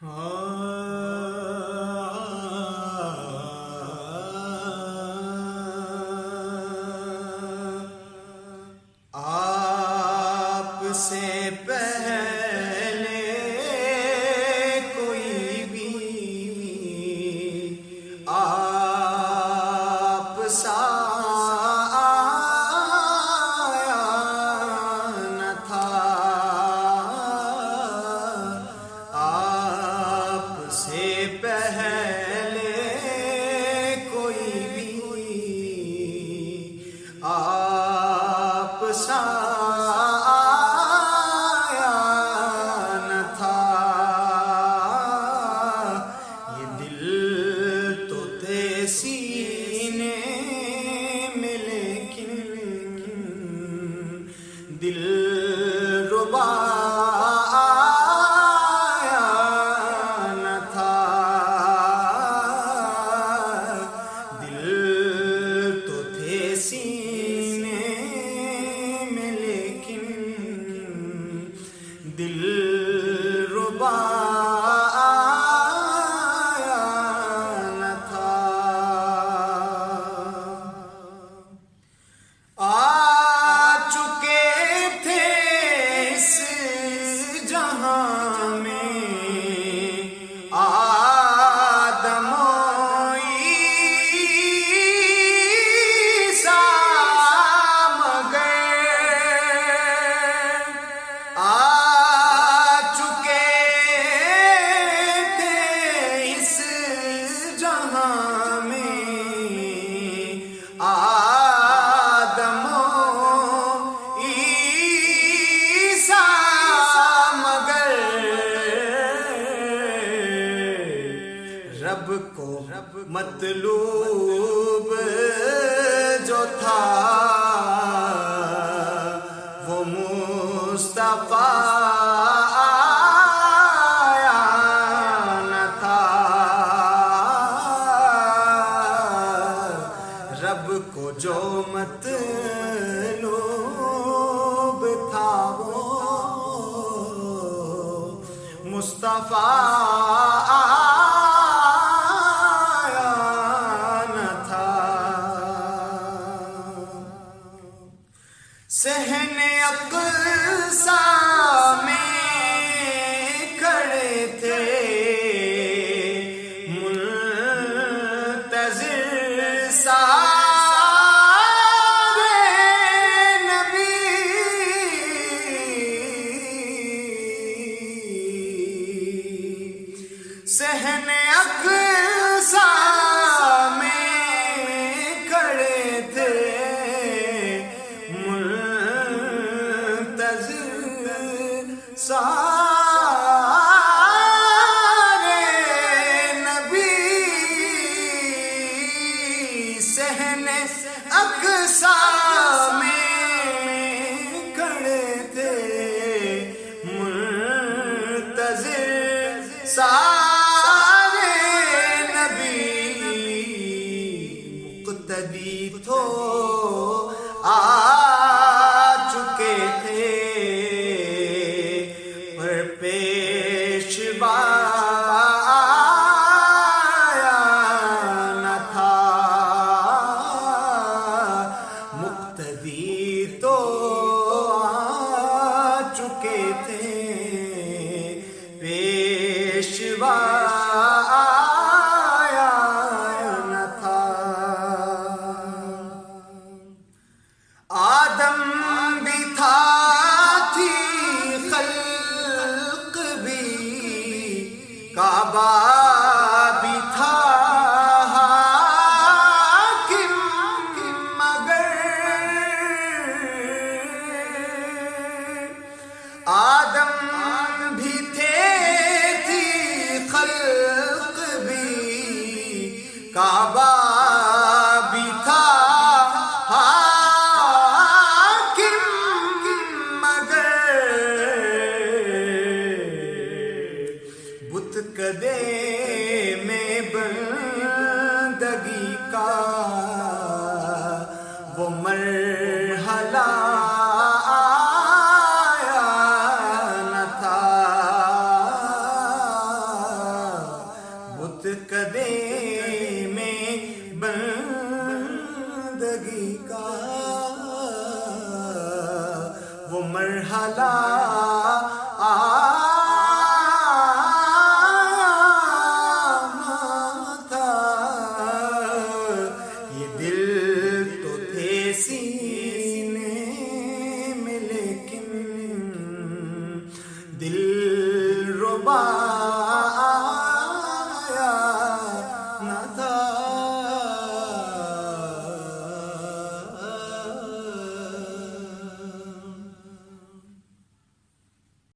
آپ سے پہلے کوئی بھی آپ سا آیا نہ تھا، آپ سے پہلے کوئی بھی آپ سا آیا نہ تھا۔ یہ دل تو تھے سینے میں لیکن دل ربا آیا نہ تھا۔ دل تو تھے سینے میں لیکن دل ربا آیا نہ تھا۔ آ چکے تھے اس جہاں میں آدم و عیسیٰ مگر آ چکے تھے اس جہاں میں آدم و عیسیٰ مگر رب کو مطلوب جو تھا وہ مصطفیٰ آیا نہ تھا۔ رب کو جو مطلوب تھا وہ مصطفیٰ آیا نہ تھا۔ صحن اقصیٰ میں کھڑے تھے منتظر سارے نبی، صحن اقصیٰ میں کھڑے تھے سارے نبی، صحن اقصیٰ میں کھڑے تھے منتظر سارے نبی، مقتدی تو آ چکے تھے پیشوا آیا نہ تھا۔ مقتدی تو آ چکے تھے پیشوا آیا نہ تھا۔ آدم بھی تھا کعبہ بھی تھا حاکم مگر آدم بھی تھی خلق بھی کعبہ بھی تھا حاکم مگر بت کدے میں بندگی کا وہ مرحلہ آیا نہ تھا۔ کدے میں بندگی کا وہ مرحلہ